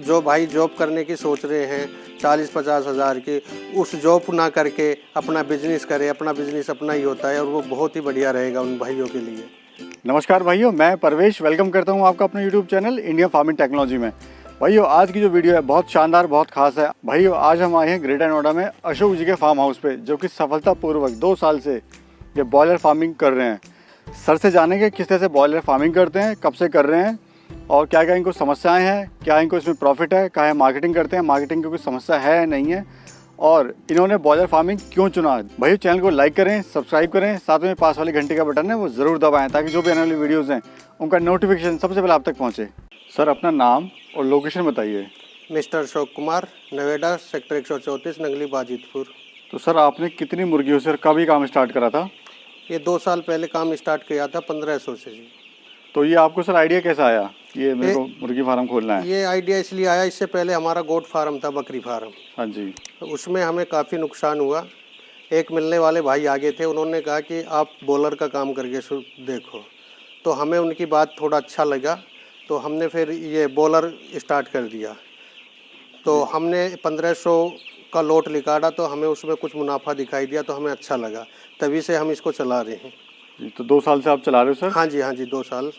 जो भाई जॉब करने की सोच रहे हैं 40-50 हज़ार की, उस जॉब ना करके अपना बिजनेस करे। अपना बिजनेस अपना ही होता है और वो बहुत ही बढ़िया रहेगा उन भाइयों के लिए। नमस्कार भाइयों, मैं परवेश वेलकम करता हूं आपका अपने YouTube channel India farming technology में। भाइयों, आज की जो वीडियो है बहुत शानदार, बहुत खास है। भाइयों, आज हम आए हैं ग्रेटर नोएडा में अशोक जी के फार्म हाउस पे, जो कि सफलतापूर्वक 2 साल से ये बॉयलर फार्मिंग कर रहे हैं। सर से जानेंगे किस तरह से बॉयलर फार्मिंग करते हैं, कब से कर रहे हैं और क्या क्या इनको समस्याएं हैं, क्या इनको इसमें प्रॉफिट है, क्या है मार्केटिंग करते हैं, मार्केटिंग की कोई समस्या है नहीं है, और इन्होंने बॉयलर फार्मिंग क्यों चुना। भाई चैनल को लाइक करें, सब्सक्राइब करें, साथ में पास वाली घंटी का बटन है वो ज़रूर दबाएं ताकि जो भी आने वाली वीडियोज़ हैं उनका नोटिफिकेशन सबसे पहले आप तक पहुंचे। सर, अपना नाम और लोकेशन बताइए। Mister Ashok Kumar, Noida, sector 134, Nangli Bajitpur. तो सर, आपने कितनी मुर्गियों से और कब ये काम स्टार्ट करा था? ये 2 साल पहले काम स्टार्ट किया था 1500 से जी। तो ये आपको सर आइडिया कैसा आया कि ये मेरे को मुर्गी फार्म खोलना है? ये आइडिया इसलिए आया, इससे पहले हमारा गोट फार्म था, बकरी फार्म। हाँ जी। तो उसमें हमें काफ़ी नुकसान हुआ। एक मिलने वाले भाई आगे थे, उन्होंने कहा कि आप बॉलर का काम करके देखो। तो हमें उनकी बात थोड़ा अच्छा लगा, तो हमने फिर ये बॉलर स्टार्ट कर दिया। तो हमने 1500 का लोट निकाला, तो हमें उसमें कुछ मुनाफा दिखाई दिया, तो हमें अच्छा लगा, तभी से हम इसको चला रहे हैं। जी, तो 2 साल से आप चला रहे हो सर? हाँ जी 2 साल।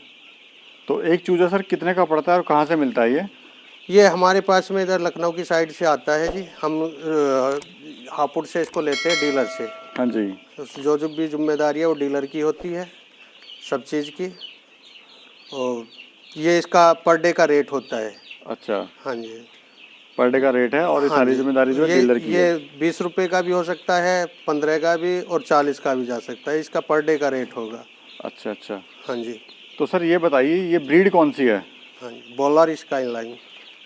तो एक चूजा सर कितने का पड़ता है और कहाँ से मिलता है ये हमारे पास में इधर लखनऊ की साइड से आता है जी। हम हापुड़ से इसको लेते हैं, डीलर से। हाँ जी। जो भी जिम्मेदारी है वो डीलर की होती है, सब चीज़ की। और ये इसका पर डे का रेट होता है। अच्छा, हाँ जी। पर डे का रेट है और ये हाँ सारी जी। जिम्मेदारी जो है डीलर की है। ये 20 रुपये का भी हो सकता है, 15 का भी और 40 का भी जा सकता है। इसका पर डे का रेट होगा। अच्छा अच्छा। हाँ जी। तो सर ये बताइए, ये ब्रीड कौन सी है? हाँ जी, बॉलर स्काईलाइन।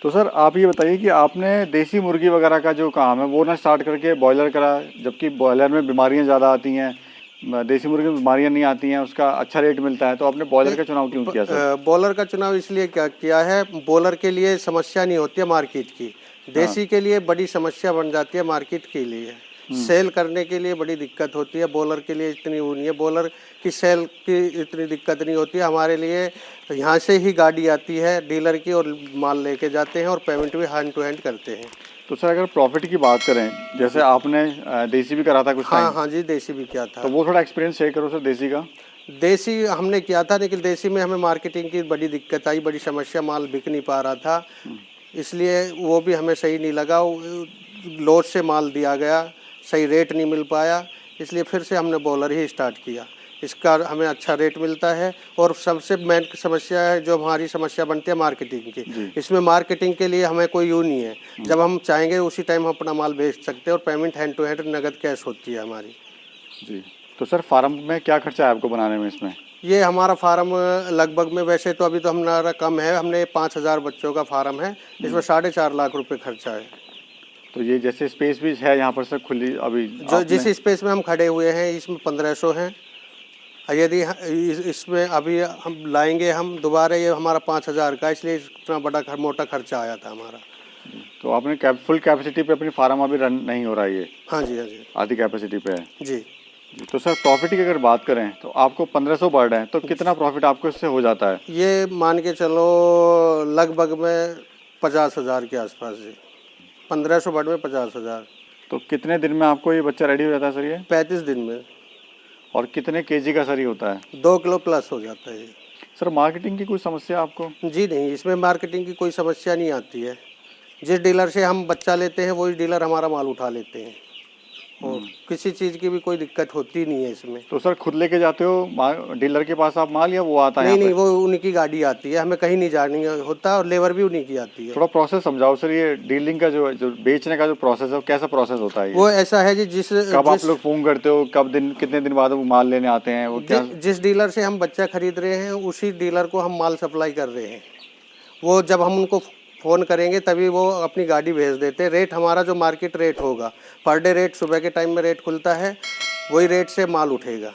तो सर आप ये बताइए कि आपने देसी मुर्गी वगैरह का जो काम है वो ना स्टार्ट करके बॉयलर करा, जबकि बॉयलर में बीमारियां ज़्यादा आती हैं, देसी मुर्गी में बीमारियां नहीं आती हैं, उसका अच्छा रेट मिलता है, तो आपने बॉयलर का चुनाव क्यों किया सर? बॉलर का चुनाव इसलिए क्या किया है, बॉलर के लिए समस्या नहीं होती है मार्केट की। देसी के लिए बड़ी समस्या बन जाती है मार्केट के लिए। सेल करने के लिए बड़ी दिक्कत होती है। बॉलर के लिए इतनी वो नहीं है, बॉलर की सेल की इतनी दिक्कत नहीं होती है हमारे लिए। यहाँ से ही गाड़ी आती है डीलर की और माल लेके जाते हैं और पेमेंट भी हैंड टू हैंड करते हैं। तो सर अगर प्रॉफिट की बात करें, जैसे आपने देसी भी करा था कुछ टाइम? हाँ जी, देसी भी किया था। तो वो थोड़ा एक्सपीरियंस शेयर करो सर देसी का। देसी हमने किया था, लेकिन देसी में हमें मार्केटिंग की बड़ी दिक्कत आई, बड़ी समस्या, माल बिक नहीं पा रहा था, इसलिए वो भी हमें सही नहीं लगा। लॉस से माल दिया गया, सही रेट नहीं मिल पाया, इसलिए फिर से हमने बॉलर ही स्टार्ट किया। इसका हमें अच्छा रेट मिलता है और सबसे मेन समस्या है, जो हमारी समस्या बनती है मार्केटिंग की। इसमें मार्केटिंग के लिए हमें कोई यूँ नहीं है, जब हम चाहेंगे उसी टाइम हम अपना माल बेच सकते हैं और पेमेंट हैंड टू हैंड नगद कैश होती है हमारी। जी। तो सर फार्म में क्या खर्चा है आपको बनाने में इसमें? ये हमारा फार्म लगभग में, वैसे तो अभी तो हमारा कम है, हमने 5000 बच्चों का फार्म है, इसमें 4.5 लाख रुपए खर्चा है। तो ये जैसे स्पेस भी है यहाँ पर सर खुली, अभी जो जिस स्पेस में हम खड़े हुए हैं इसमें 1500 हैं। यदि इसमें अभी हम लाएंगे हम दोबारा, ये हमारा 5000 का, इसलिए इतना बड़ा मोटा खर्चा आया था हमारा। तो आपने फुल कैपेसिटी पे अपनी फार्म अभी रन नहीं हो रहा है ये? हाँ जी। आधी कैपेसिटी पे है जी। तो सर प्रॉफिट की अगर बात करें तो आपको 1500 बढ़ रहे हैं, तो कितना प्रॉफिट आपको इससे हो जाता है? ये मान के चलो लगभग में 50,000 के आसपास जी। 1500 बढ़ में 50,000। तो कितने दिन में आपको ये बच्चा रेडी हो जाता है सर ये? 35 दिन में। और कितने केजी का सर ये होता है? 2 किलो प्लस हो जाता है। सर मार्केटिंग की कोई समस्या आपको? जी नहीं, इसमें मार्केटिंग की कोई समस्या नहीं आती है। जिस डीलर से हम बच्चा लेते हैं वही डीलर हमारा माल उठा लेते हैं और किसी चीज़ की भी कोई दिक्कत होती नहीं है इसमें। तो सर खुद लेके जाते हो डीलर के पास आप माल, या वो आता है? नहीं, वो उनकी गाड़ी आती है, हमें कहीं नहीं जानी होता और लेबर भी उन्हीं की आती है। थोड़ा प्रोसेस समझाओ सर, ये डीलिंग का जो बेचने का जो प्रोसेस है वो कैसा प्रोसेस होता है? वो ऐसा है जी, कब आप लोग फोन करते हो, कब कितने दिन बाद वो माल लेने आते हैं, वो क्या? जिस डीलर से हम बच्चा खरीद रहे हैं उसी डीलर को हम माल सप्लाई कर रहे हैं। वो जब हम उनको फ़ोन करेंगे तभी वो अपनी गाड़ी भेज देते हैं। रेट हमारा जो मार्केट रेट होगा, पर डे रेट, सुबह के टाइम में रेट खुलता है, वही रेट से माल उठेगा।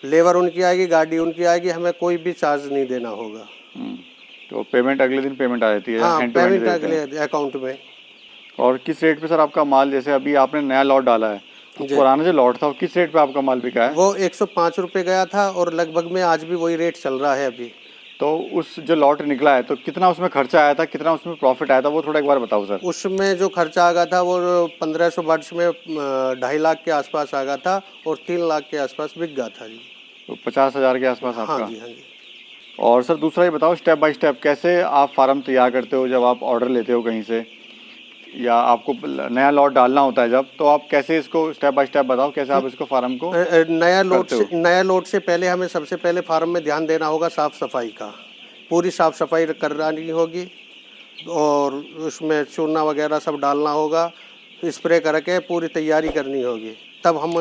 लेबर उनकी आएगी, गाड़ी उनकी आएगी, हमें कोई भी चार्ज नहीं देना होगा। तो पेमेंट अगले दिन पेमेंट आ जाती है? हाँ, पेमेंट अगले अकाउंट में। और किस रेट पे सर आपका माल, जैसे अभी आपने नया लॉट डाला है, तो पुराना जो लॉट था वो किस रेट पे आपका माल बिका है? वो 105 रुपये गया था और लगभग में आज भी वही रेट चल रहा है अभी। तो उस जो लॉट निकला है तो कितना उसमें खर्चा आया था, कितना उसमें प्रॉफिट आया था, वो थोड़ा एक बार बताओ सर। उसमें जो खर्चा आ गया था वो 1500 बर्ड्स में 2.5 लाख के आसपास आ गया था और 3 लाख के आसपास बिक गया था जी। तो 50,000 के आसपास हाँ आपका। जी, हाँ जी। और सर दूसरा ये बताओ स्टेप बाय स्टेप कैसे आप फार्म तैयार करते हो जब आप ऑर्डर लेते हो कहीं से, या आपको नया लॉट डालना होता है जब, तो आप कैसे इसको स्टेप बाय स्टेप बताओ कैसे आप इसको फार्म को नया लोड से पहले हमें सबसे पहले फार्म में ध्यान देना होगा साफ़ सफाई का। पूरी साफ़ सफाई करानी होगी और उसमें चूना वगैरह सब डालना होगा, स्प्रे करके पूरी तैयारी करनी होगी, तब हम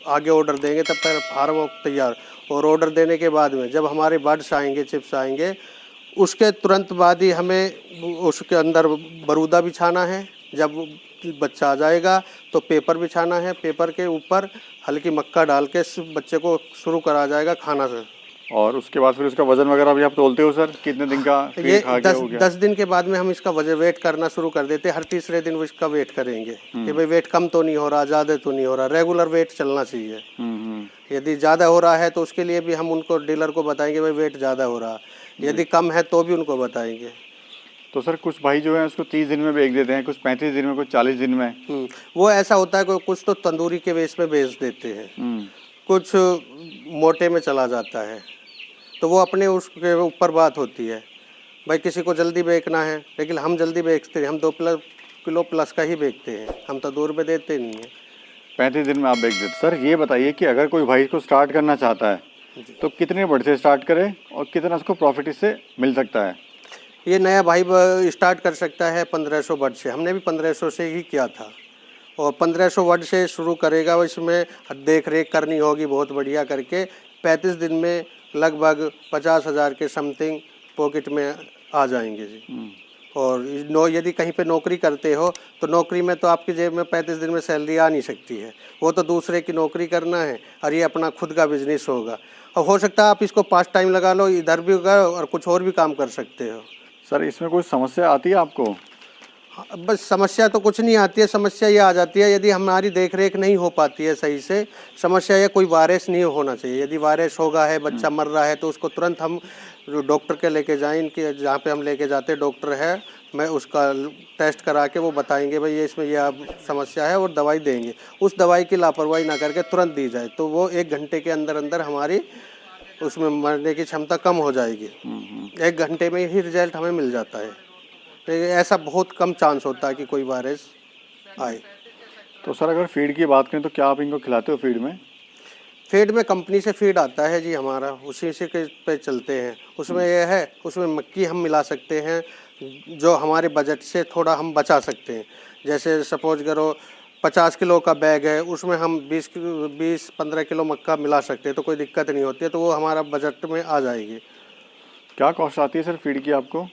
आगे ऑर्डर देंगे, तब तक फार्म तैयार। और ऑर्डर देने के बाद में जब हमारे बर्ड्स आएंगे, चिप्स आएंगे, उसके तुरंत बाद ही हमें उसके अंदर बरूदा बिछाना है। जब बच्चा आ जाएगा तो पेपर बिछाना है, पेपर के ऊपर हल्की मक्का डाल के बच्चे को शुरू करा जाएगा खाना से। और उसके बाद फिर उसका वजन वगैरह भी आप तोलते हो सर, कितने दिन का ये खा गया हो गया? 10 दिन के बाद में हम इसका वजन वेट करना शुरू कर देते हैं। हर तीसरे दिन वो इसका वेट करेंगे कि भाई वेट कम तो नहीं हो रहा, ज़्यादा तो नहीं हो रहा। रेगुलर वेट चलना चाहिए। यदि ज़्यादा हो रहा है तो उसके लिए भी हम उनको डीलर को बताएंगे भाई वेट ज़्यादा हो रहा, यदि कम है तो भी उनको बताएंगे। तो सर कुछ भाई जो है उसको 30 दिन में बेच देते हैं, कुछ 35 दिन में, कुछ 40 दिन में। वो ऐसा होता है, कुछ तो तंदूरी के बेस में बेच देते हैं, कुछ मोटे में चला जाता है, तो वो अपने उसके ऊपर बात होती है। भाई किसी को जल्दी बेचना है, लेकिन हम जल्दी बेचते हैं, हम 2 किलो प्लस का ही बेचते हैं, हम तंदूर में देते नहीं हैं। 35 दिन में आप बेच देते। सर ये बताइए कि अगर कोई भाई इसको स्टार्ट करना चाहता है तो कितने बर्ड से स्टार्ट करे और कितना उसको प्रॉफिट इससे मिल सकता है? ये नया भाई स्टार्ट कर सकता है 1500 वर्ड से। हमने भी 1500 से ही किया था और 1500 वर्ड से शुरू करेगा। इसमें देख रेख करनी होगी बहुत बढ़िया करके। 35 दिन में लगभग 50,000 के समथिंग पॉकेट में आ जाएंगे जी। और यदि कहीं पे नौकरी करते हो तो नौकरी में तो आपकी जेब में 35 दिन में सैलरी आ नहीं सकती है, वो तो दूसरे की नौकरी करना है और ये अपना खुद का बिजनेस होगा। और हो सकता है आप इसको पास टाइम लगा लो, इधर भी होगा और कुछ और भी काम कर सकते हो। सर इसमें कोई समस्या आती है आपको? बस समस्या तो कुछ नहीं आती है, समस्या ये आ जाती है यदि हमारी देख रेख नहीं हो पाती है सही से। समस्या ये कोई वायरस नहीं होना चाहिए। यदि वायरस होगा है, बच्चा मर रहा है, तो उसको तुरंत हम डॉक्टर के लेके जाएं। इनके जहाँ पे हम लेके जाते हैं डॉक्टर है, मैं उसका टेस्ट करा के वो बताएंगे भाई ये इसमें यह समस्या है और दवाई देंगे। उस दवाई की लापरवाही ना करके तुरंत दी जाए तो वो 1 घंटे के अंदर अंदर हमारी उसमें मरने की क्षमता कम हो जाएगी। 1 घंटे में ही रिजल्ट हमें मिल जाता है। तो ऐसा बहुत कम चांस होता है कि कोई वायरस आए। तो सर अगर फीड की बात करें तो क्या आप इनको खिलाते हो फीड में? फीड में कंपनी से फीड आता है जी हमारा, उसी से पे चलते हैं। उसमें यह है, उसमें मक्की हम मिला सकते हैं जो हमारे बजट से थोड़ा हम बचा सकते हैं। जैसे सपोज करो 50 किलो का बैग है, उसमें हम 20-15 किलो मक्का मिला सकते हैं, तो कोई दिक्कत नहीं होती है, तो वो हमारा बजट में आ जाएगी। क्या कॉस्ट आती है सर फीड की आपको?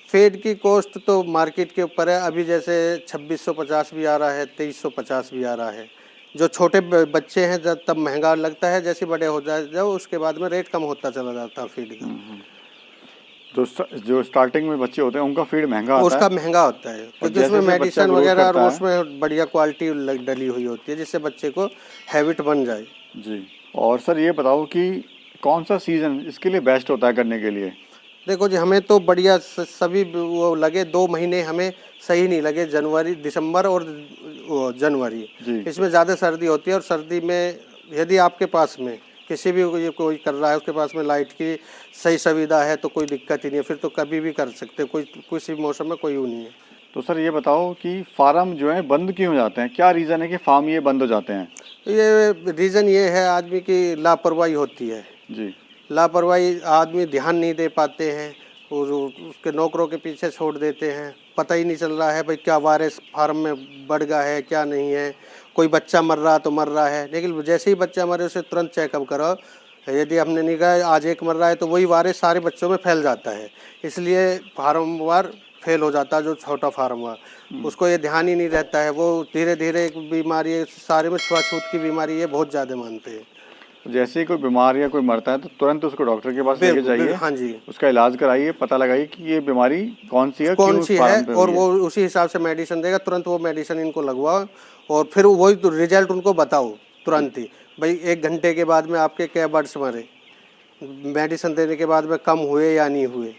फीड की कॉस्ट तो मार्केट के ऊपर है। अभी जैसे 2650 भी आ रहा है, 2350 भी आ रहा है। जो छोटे बच्चे हैं जब तब महंगा लगता है, जैसे बड़े हो जाए जब उसके बाद में रेट कम होता चला जाता है फीड का। जो स्टार्टिंग में बच्चे होते हैं उनका फीड महंगा आता उसका है? महंगा होता है क्योंकि उसमें मेडिसिन वगैरह और उसमें बढ़िया क्वालिटी डली हुई होती है, जिससे बच्चे को हैबिट बन जाए जी। और सर ये बताओ कि कौन सा सीज़न इसके लिए बेस्ट होता है करने के लिए? देखो जी, हमें तो बढ़िया सभी वो लगे। 2 महीने हमें सही नहीं लगे, जनवरी, दिसंबर और जनवरी। इसमें ज़्यादा सर्दी होती है और सर्दी में यदि आपके पास में किसी भी कोई कर रहा है, उसके पास में लाइट की सही सुविधा है तो कोई दिक्कत ही नहीं है, फिर तो कभी भी कर सकते, कोई किसी मौसम में कोई वो नहीं है। तो सर ये बताओ कि फार्म जो है बंद क्यों हो जाते हैं? क्या रीज़न है कि फार्म ये बंद हो जाते हैं? ये रीज़न ये है आदमी की लापरवाही होती है जी। लापरवाही, आदमी ध्यान नहीं दे पाते हैं और उसके नौकरों के पीछे छोड़ देते हैं। पता ही नहीं चल रहा है भाई क्या वायरस फार्म में बढ़ गया है क्या नहीं है। कोई बच्चा मर रहा तो मर रहा है, लेकिन जैसे ही बच्चा मरे उसे तुरंत चेकअप करो। यदि हमने नहीं कहा आज एक मर रहा है तो वही वायरस सारे बच्चों में फैल जाता है, इसलिए फार्मवार फेल हो जाता है। जो छोटा फार्मवार उसको ये ध्यान ही नहीं रहता है, वो धीरे धीरे एक बीमारी है, सारे में छुआछूत की बीमारी है, बहुत ज़्यादा मानते हैं। जैसे ही कोई बीमार या कोई मरता है तो तुरंत उसको डॉक्टर के पास लेके जाइए। हाँ जी, उसका इलाज कराइए, पता लगाइए कि ये बीमारी कौन सी है और वो उसी हिसाब से मेडिसिन देगा। तुरंत वो मेडिसिन इनको लगवाओ और फिर वही तो रिजल्ट उनको बताओ तुरंत ही। भाई 1 घंटे के बाद में आपके क्या बर्ड्स मरे, मेडिसिन देने के बाद में कम हुए या नहीं हुए।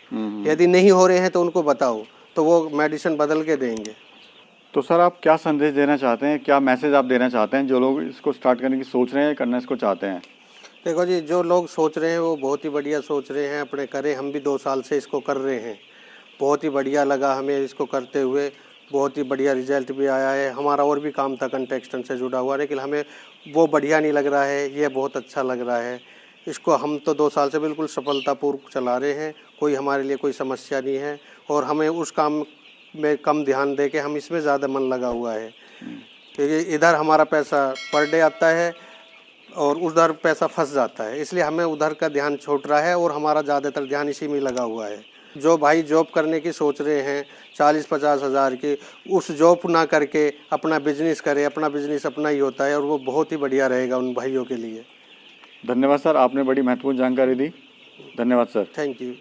यदि नहीं हो रहे हैं तो उनको बताओ, तो वो मेडिसिन बदल के देंगे। तो सर आप क्या संदेश देना चाहते हैं, क्या मैसेज आप देना चाहते हैं जो लोग इसको स्टार्ट करने की सोच रहे हैं, करना इसको चाहते हैं? देखो जी, जो लोग सोच रहे हैं वो बहुत ही बढ़िया सोच रहे हैं, अपने करें। हम भी 2 साल से इसको कर रहे हैं, बहुत ही बढ़िया लगा हमें इसको करते हुए, बहुत ही बढ़िया रिजल्ट भी आया है। हमारा और भी काम था कंस्ट्रक्शन से जुड़ा हुआ, लेकिन हमें वो बढ़िया नहीं लग रहा है, ये बहुत अच्छा लग रहा है। इसको हम तो 2 साल से बिल्कुल सफलतापूर्वक चला रहे हैं, कोई हमारे लिए कोई समस्या नहीं है। और हमें उस काम में कम ध्यान दे के हम इसमें ज़्यादा मन लगा हुआ है, क्योंकि इधर हमारा पैसा पर डे आता है और उधर पैसा फंस जाता है, इसलिए हमें उधर का ध्यान छूट रहा है और हमारा ज़्यादातर ध्यान इसी में लगा हुआ है। जो भाई जॉब करने की सोच रहे हैं 40-50 हज़ार की, उस जॉब ना करके अपना बिजनेस करें। अपना बिजनेस अपना ही होता है और वो बहुत ही बढ़िया रहेगा उन भाइयों के लिए। धन्यवाद सर, आपने बड़ी महत्वपूर्ण जानकारी दी। धन्यवाद सर। Thank you.